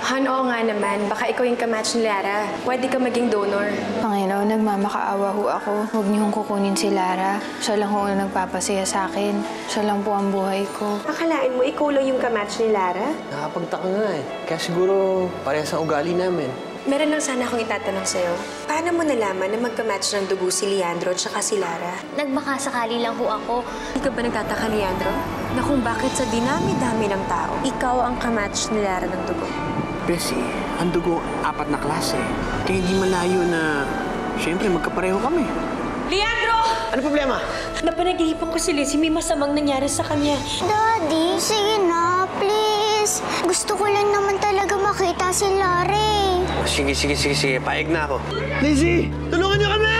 Han, oo nga naman. Baka ikaw yung kamatch ni Lara. Pwede ka maging donor. Panginoon, nagmamakaawa ho ako. Huwag niyong kukunin si Lara. Siya lang ho ang nagpapasaya sa akin. Siya lang po ang buhay ko. Akalain mo, ikaw lang yung kamatch ni Lara? Nakapagtaka nga eh. Kaya siguro parehas ang ugali namin. Meron lang sana akong itatanong sa'yo. Paano mo nalaman na magkamatch ng dugo si Leandro at saka si Lara? Nagmakasakali lang ho ako. Hindi ka ba nagtataka, Leandro? Na kung bakit sa dinami-dami ng tao, ikaw ang kamatch ni Lara ng dugo? Bessie, ang dugo 4 na klase. Kaya hindi malayo na, siyempre, magkapareho kami. Leandro! Ano problema? Napanaginipan ko si Lizzie. May masamang nangyari sa kanya. Daddy, sige na, please. Gusto ko lang naman talaga makita si Larry. Sige. Paig na ako. Lizzie! Tulungan niyo kami!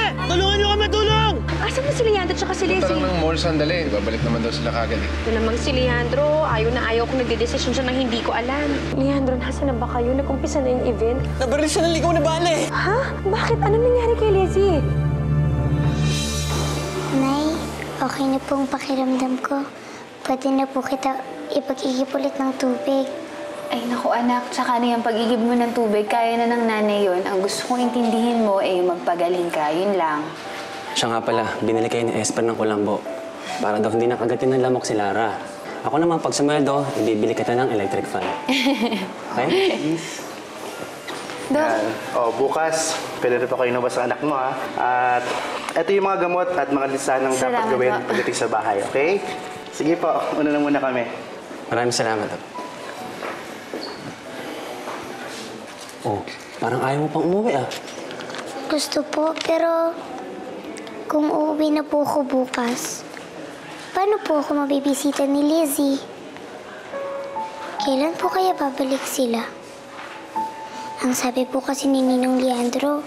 Tulong! Asan na si Leandro at saka si Punta Lizzie? lang ng mall sandali. Babalik naman daw sila kagad eh. Ito namang si Leandro. Ayaw na ayaw kung nagdedesisyon siya nang hindi ko alam. Leandro, nasa na ba kayo? Nag-umpisa na yung event? Nabaril siya ng ligaw na bale! Ha? Bakit? Ano nangyari kay Lizzie? Nay, okay na pong pakiramdam ko. Pwede na po kita ipag-igip ulit ng tubig. Ay, naku anak. Tsaka na yung pag-igib mo ng tubig, kaya na ng nanay yun. Ang gusto kong intindihin mo ay magpagaling ka. Yun lang. Siya nga pala, binili kayo ni Esper ng kulambo. Para daw hindi nakagatin ng lamok si Lara. Ako naman, pag sumweldo, ibibili kita ng electric fan. Okay? Bukas, pwede rin pa kayo nabas ang anak mo, ha? At ito yung mga gamot at mga listahan ng dapat Salamat gawin po. pagdating sa bahay, okay? Sige po, una na muna kami. Maraming salamat. Oh, parang ayaw mo pang umuwi ah. Gusto po, pero kung uuwi na po ako bukas, paano po ako mabibisita ni Lizzie? Kailan po kaya babalik sila? Ang sabi po kasi ni Ninong Leandro,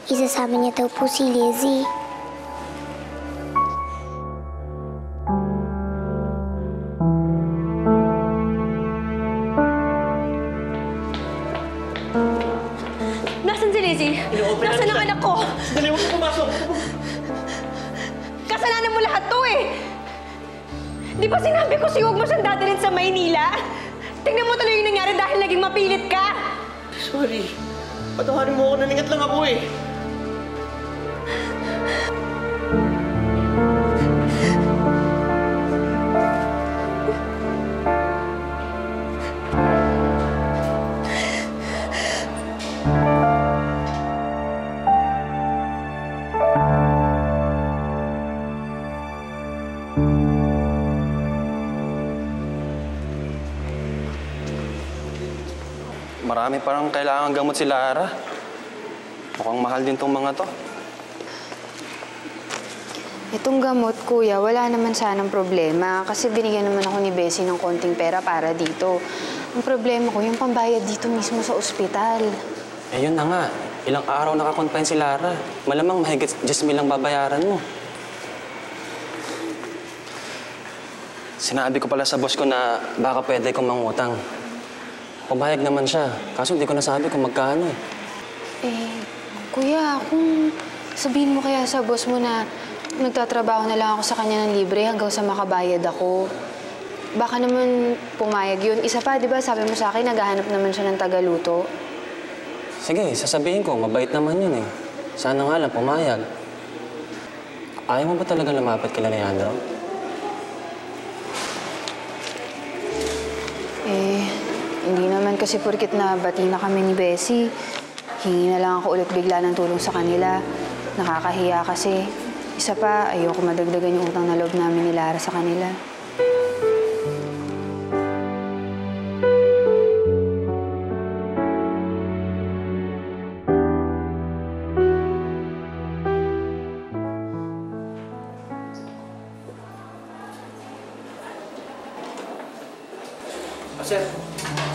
isasama niya daw po si Lizzie. Nasaan si Lizzie? Nasaan ang anak ko? Dali mo pumasok! Kasalanan mo lahat to eh! Di ba sinabi ko sa'yo huwag mo siyang dadalhin sa Maynila? Tingnan mo tuloy yung nangyari dahil naging mapilit ka! Sorry. Patawarin mo ako, naningat lang ako eh. Marami parang kailangan gamot si Lara. Mukhang mahal din tong mga to. Itong gamot, kuya, wala naman sanang problema. Kasi binigyan naman ako ni Bessie ng konting pera para dito. Ang problema ko, yung pambayad dito mismo sa ospital. Eh yun na nga. Ilang araw nakakonfine si Lara. Malamang mahigit 10,000 lang babayaran mo. Sinabi ko pala sa boss ko na baka pwede kong mangutang. Pumayag naman siya. Kaso hindi ko nasabi kung magkano eh. Eh, kuya, kung sabihin mo kaya sa boss mo na nagtatrabaho na lang ako sa kanya ng libre hanggang sa makabayad ako. Baka naman pumayag yun. Isa pa, di ba, sabi mo sa akin, naghahanap naman siya ng tagaluto. Sige, sasabihin ko, mabait naman yun eh. Sana nga lang pumayag. Ayaw mo ba talaga lumapit kila Leandro? Eh, hindi naman kasi porkit na bati na kami ni Bessie. Hingi na lang ako ulit bigla ng tulong sa kanila. Nakakahiya kasi. Isa pa, ayoko madagdagan yung utang na loob namin ni Lara sa kanila.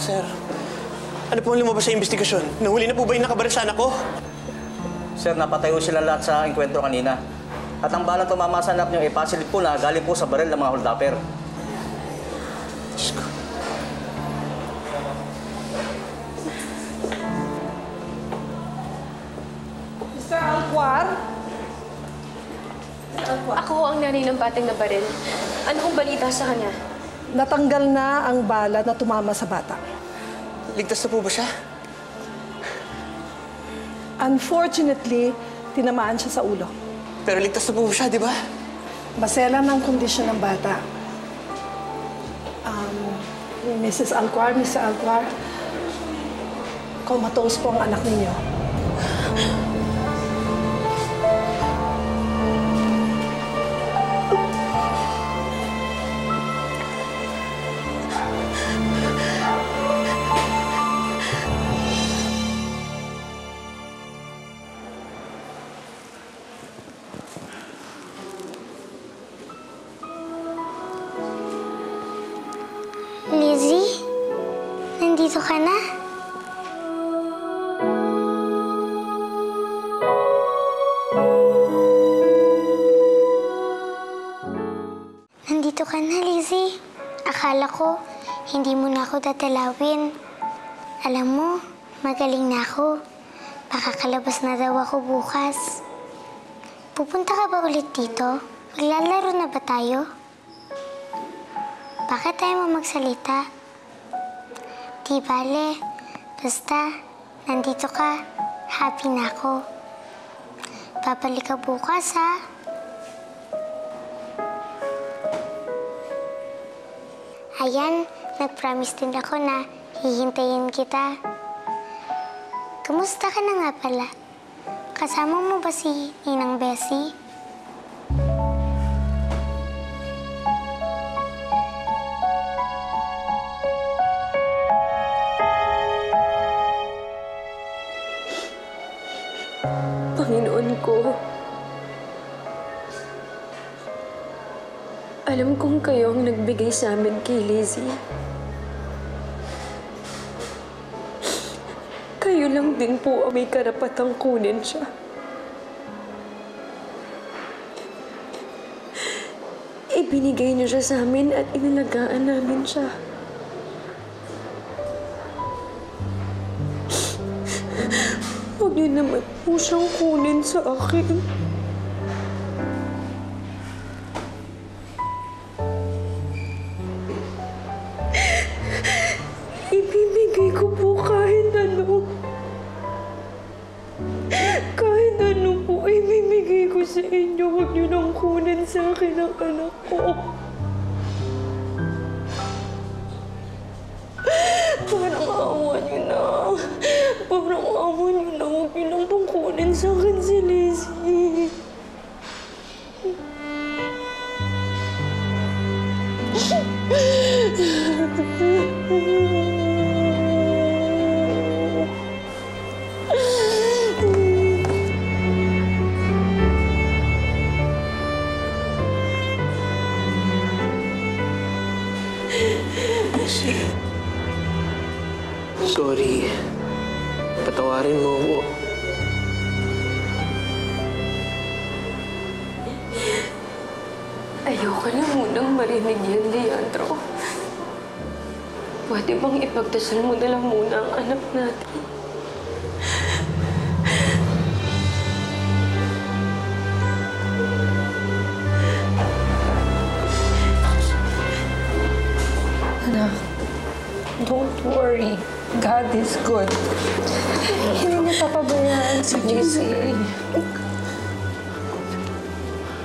Sir, ano po ang lumabas sa investigasyon? Nahuli na po ba yung nakabaril sa anak ko? Sir, napatayo sila lahat sa enkwentro kanina. At ang balang tumama sa anak niyo ay positive po na galing po sa baril ng mga holdapper. Mr. Alquar? Ako ang nanay ng bating na baril. Ano kong balita sa kanya? Natanggal na ang bala na tumama sa bata. ligtas na po ba siya? Unfortunately, tinamaan siya sa ulo. Pero ligtas na po siya, di ba? Masela ng kondisyon ng bata. Mrs. Alquar, Mr. Alquar, comatose po ang anak ninyo. Lizzie? Nandito ka na? Nandito ka na, Lizzie. Akala ko, hindi mo na ako tatalawin. Alam mo, magaling na ako. Makakalabas na daw ako bukas. Pupunta ka ba ulit dito? Maglalaro na ba tayo? Bakit tayo mo magsalita? Di bale. Basta, nandito ka. Happy na ako. Babalik ka bukas, ha? Ayan, nag-promise din ako na hihintayin kita. Kamusta ka na nga pala? Kasama mo ba si Ninang Bessie? Panginoon ko, alam kong kayo ang nagbigay sa amin kay Lizzie. Kayo lang din po ang may karapatang kunin siya. Ibinigay niyo siya sa amin at inalagaan namin siya. Huwag niyo naman po siyang kunin sa akin. Ibibigay ko po kahit ano. Kahit ano po, ibibigay ko sa inyo. Huwag niyo nang kunin sa akin ang anak ko. Parang awa niyo na. Parang awa niyo na. Huwag niyo nang pong kunin sa akin si Lizzie. Sorry. Patawarin mo ako. Ayoko na munang marinig yan, Leandro. Pwede bang ipagdasal mo na lang muna ang anak natin? Anak, don't worry. God is good. Hindi niya papabayaan si Lizzie.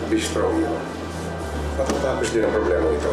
Be strong. Matatapos din ang problema ito.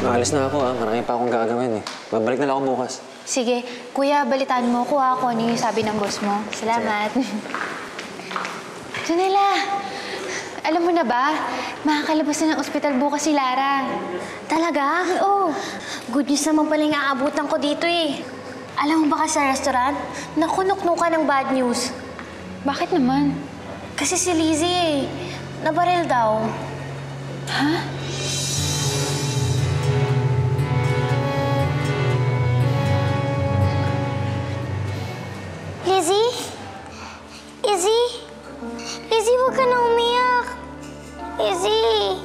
Maalis na ako, marami pa akong gagawin eh. Babalik na lang ako bukas. Sige, kuya, balitaan mo ko kung ano yung sabi ng boss mo. Salamat. Janela, alam mo na ba? Makakalabas na ng ospital bukas si Lara. Talaga? Oo. Good news naman pala yung aabutan ko dito eh. Alam mo ba ka sa restaurant? Nakunuknukan ng bad news. Bakit naman? Kasi si Lizzie eh. Nabaril daw. Ha? Lizzie? Lizzie? Lizzie, huwag ka na umiyak. Lizzie?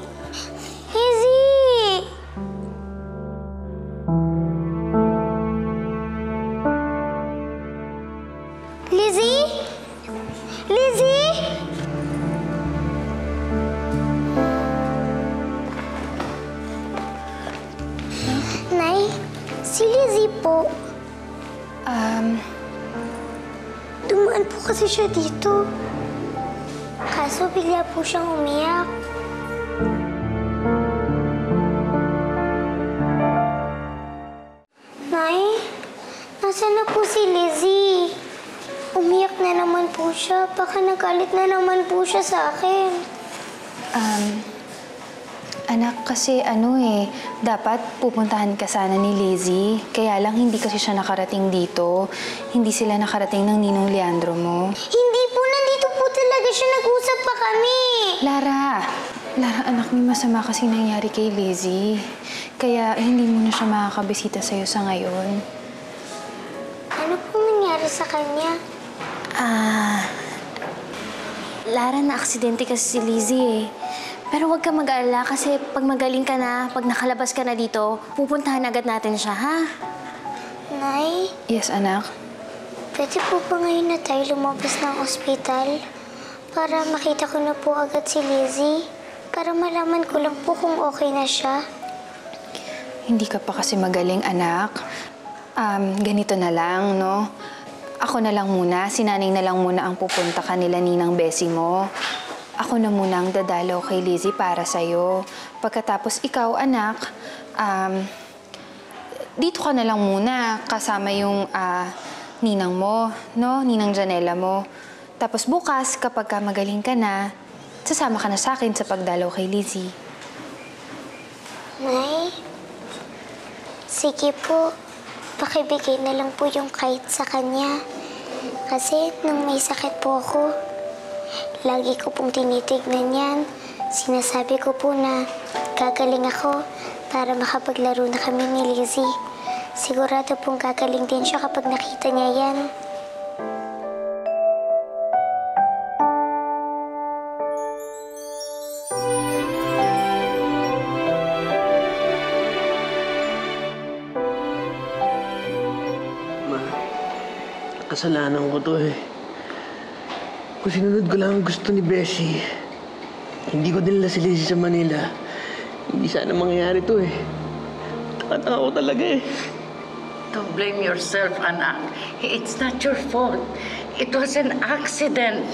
Si Lizzie po. Dumaan po kasi siya dito. Kaso bigla po siyang umiyak. Nay, nasaan na po si Lizzie? Umiyak na naman po siya. Baka nagalit na naman po siya sa akin. Anak, kasi dapat pupuntahan ka sana ni Lizzie. Kaya lang hindi kasi siya nakarating dito. Hindi sila nakarating ng Ninong Leandro mo. Hindi po, nandito po talaga siya. Nag-usap pa kami. Lara, anak, may masama kasi nangyari kay Lizzie. Kaya hindi mo na siya makakabisita sa'yo sa ngayon. Ano po nangyari sa kanya? Lara, na-aksidente kasi si Lizzie eh. Pero huwag ka mag-alala kasi pag magaling ka na, pag nakalabas ka na dito, pupuntahan agad natin siya, ha? Nay, Yes, anak? pwede po ba ngayon na tayo lumabas ng ospital? Para makita ko na po agad si Lizzie? Para malaman ko lang po kung okay na siya. Hindi ka pa kasi magaling, anak. Ganito na lang, no? Ako na lang muna, si nanay na lang muna ang pupunta kanila Ninang Bessie mo. Ako na muna ang dadalaw kay Lizzie para sa'yo. Pagkatapos ikaw, anak, dito ka na lang muna kasama yung ninang mo, no? Ninang Janela mo. Tapos bukas, kapag ka magaling ka na, sasama ka na sa akin sa pagdalaw kay Lizzie. Nay, sige po. Pakibigay na lang po yung kahit sa kanya. Kasi nung may sakit po ako, lagi ko pong tinitignan yan. Sinasabi ko po na gagaling ako para makapaglaro na kami ni Lizzie. Sigurado pong gagaling din siya kapag nakita niya yan. Ma, kasalanan ko to eh. Kung sinunod ko lang ang gusto ni Bessie, hindi ko dinala si Lizzie sa Manila. Hindi sana mangyayari to eh. Tanga-tanga ko talaga eh. Don't blame yourself, anak. It's not your fault. It was an accident.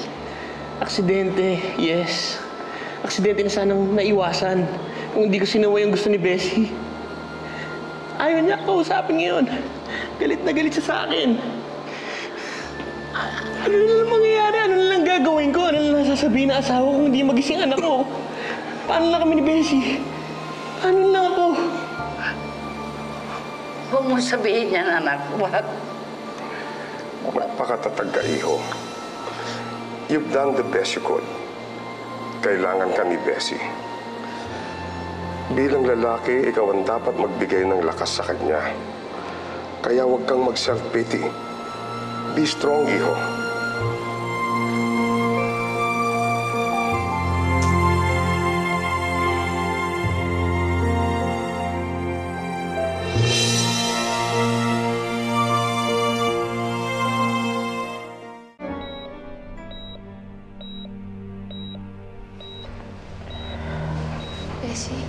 Aksidente, yes. Aksidente na sanang naiwasan kung hindi ko sinawa yung gusto ni Bessie. Ayaw niya ako kausapin ngayon. Galit na galit siya sa akin. Ano na lang mangyayari? Ano na lang gagawin ko? Ano na lang sasabihin na asawa ko kung hindi magising anak ko? Paano na kami ni Bessie? Paano na lang ako? Huwag mo sabihin yan, anak. What? Magpakatatag ka, iho. You've done the best you could. Kailangan ka ni Bessie. Bilang lalaki, ikaw ang dapat magbigay ng lakas sa kanya. Kaya huwag kang mag-self-pity. Be strong, iho. Bessie?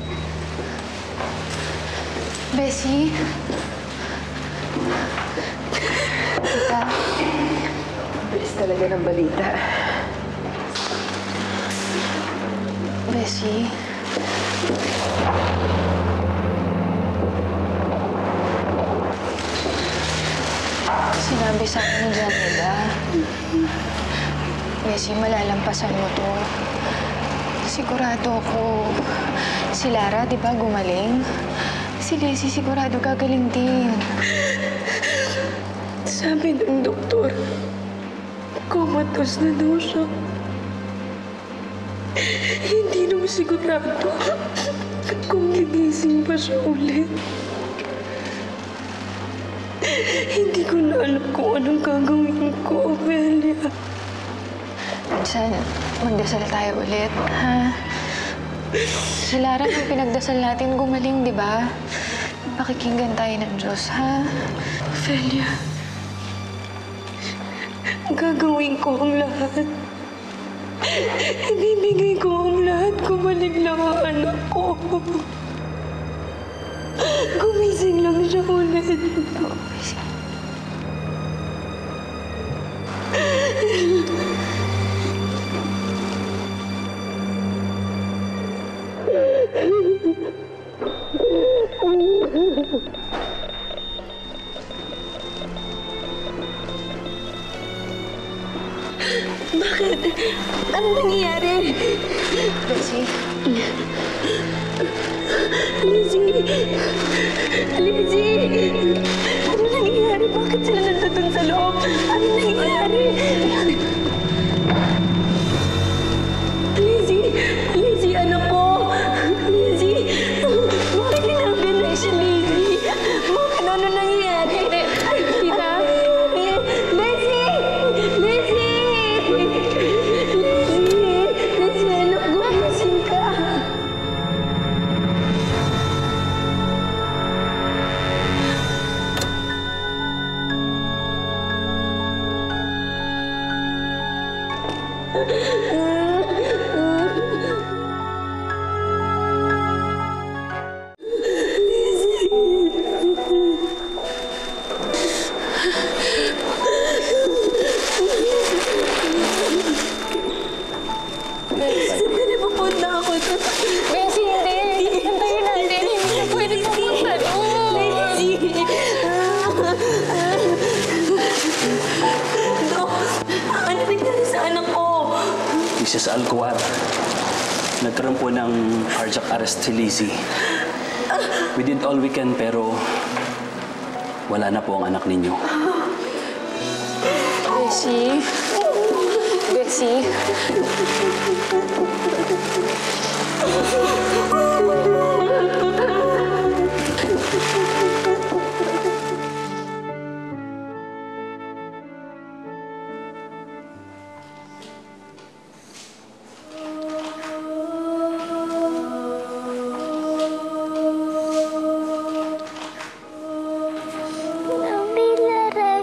Bessie? Tita? Bilis talaga ng balita. Bessie? Sinabi sa akin ni Janela. Bessie, malalampasan mo to. Sigurado ako. Si Lara, di ba, gumaling? Si Lizzie, sigurado gagaling din. Sabi ng doktor, comatose na daw siya. Hindi naman sigurado kung gigising pa siya ulit. Hindi ko na alam kung anong gagawin ko, Ophelia. Minsan, magdasal tayo ulit, ha? Si Lara, nung pinagdasal natin, gumaling, di ba? Pakikinggan tayo ng Diyos, ha? Ophelia, gagawin ko ang lahat. Ibibigay ko ang lahat. Kumalik lang ang anak ko. Gumising lang siya ulit. Bakit? Ano nangyayari? Bessie? Lizzie! Lizzie! Ano nangyayari? Bakit sila nandun sa loob? Ano nangyayari? Lizzie! Lizzie, anak ko! Lizzie! Bakit tinaganay si Lizzie? Bakit ano nangyayari? Tita? Lizzie! Lizzie! Lizzie! Lizzie, anak ko, gising ka! Saan na pupunta ako? Bessie, hindi. Hintayin natin. Hindi na pwede pumunta doon. Lizzie! Dok, ano nangyari sa anak ko? Mrs. Alcuar, nagkaroon po ng cardiac arrest si Lizzie. We did all we can pero wala na po ang anak ninyo. Bessie? Bessie? Mami, Lara.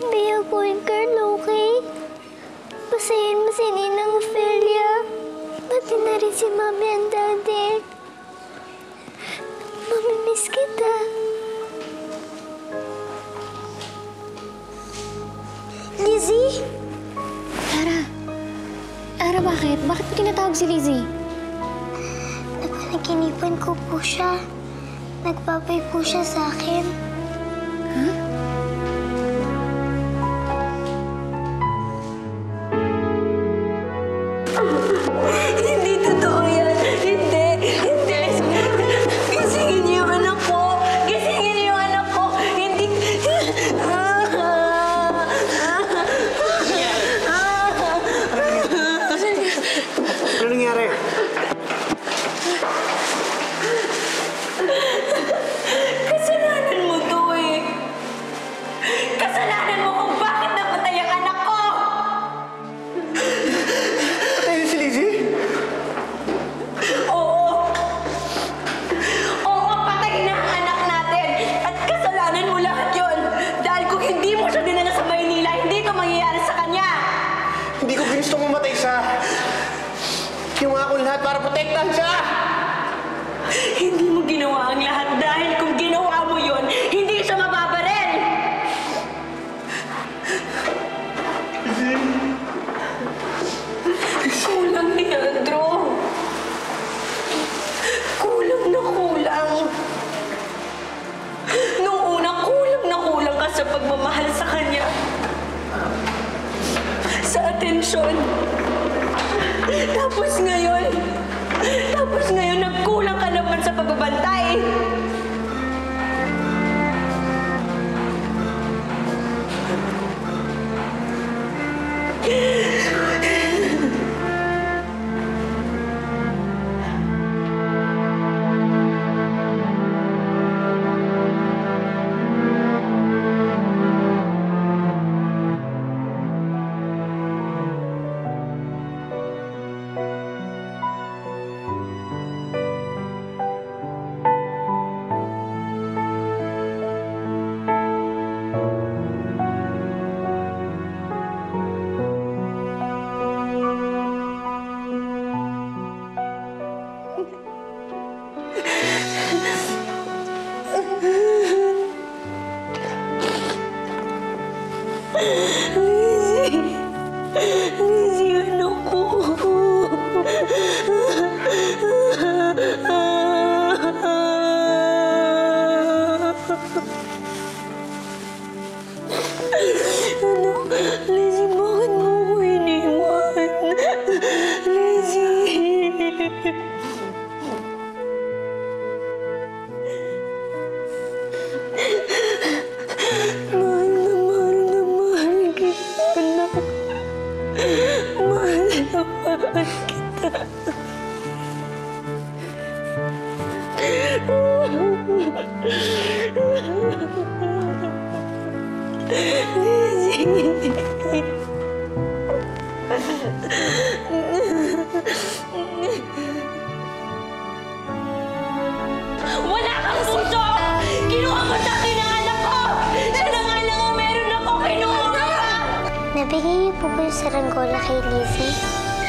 Biya ko yung girl, okay? Pasayin mo si Ninang Ophelia. Pati na rin si Mami and Daddy. Mamimiss kita. Lizzie? Lara. Lara, bakit? Bakit mo tinatawag si Lizzie? Napanaginipan ko po siya. Nagbabay po siya sa akin. Hindi totoo yan. Hindi. Hindi. Gisingin niyo yung anak ko. Gisingin niyo yung anak ko. Hindi. Ano nangyari? Kasalanan mo to eh. Kasalanan mo kung bakit napatay ang anak ko. Patayin si Lizzie? Oo. Oo, patay na ang anak natin. At kasalanan mo lahat yon. Dahil kung hindi mo siya dinala sa Maynila, hindi ito mangyayari sa kanya. Hindi ko ginusto mamatay siya. Ginawa ko lahat para protektahan siya. Hindi mo ginawa ang lahat dahil kung ginawa mo yon, hindi siya mababaril. Kulang ni Andrew. Kulang na kulang. Nung una, kulang na kulang ka sa pagmamahal sa kanya. Sa atensyon. Tapos ngayon, nagkulang ka naman sa pagbabantay. Wala kang puso! Kinuha mo sa akin ang anak ko! Siya na nga lang ang meron ako, kinuha ka! Nabigay niyo po ba yung saranggola kay Lizzie?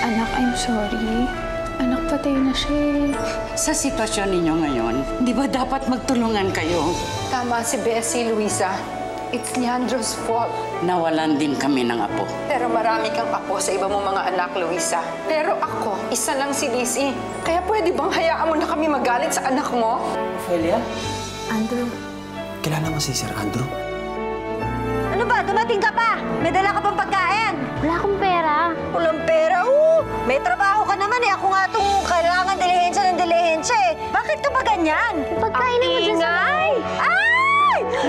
Anak, I'm sorry. Anak, patay na siya eh. Sa sitwasyon ninyo ngayon, di ba dapat magtulungan kayo? Tama si Bessie, Luisa. It's Leandro's fault. Nawalan din kami ng apo. Pero marami kang apo sa iba mong mga anak, Luisa. Pero ako, isa lang si Lizzie. Kaya pwede bang hayaan mo na kami magalit sa anak mo? Ophelia? Andrew. Kilala mo si Sir Andrew? Ano ba? Dumating ka pa! May dala ka pang pagkain! Wala akong pera. Walang pera? May trabaho ka naman eh. Ako nga itong kailangan dilihensya ng dilihensya eh. Bakit ka ba ganyan? Pagkain mo dyan sa Ay!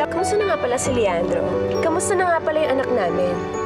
Kamusta na nga pala si Leandro? Kamusta na nga pala yung anak namin?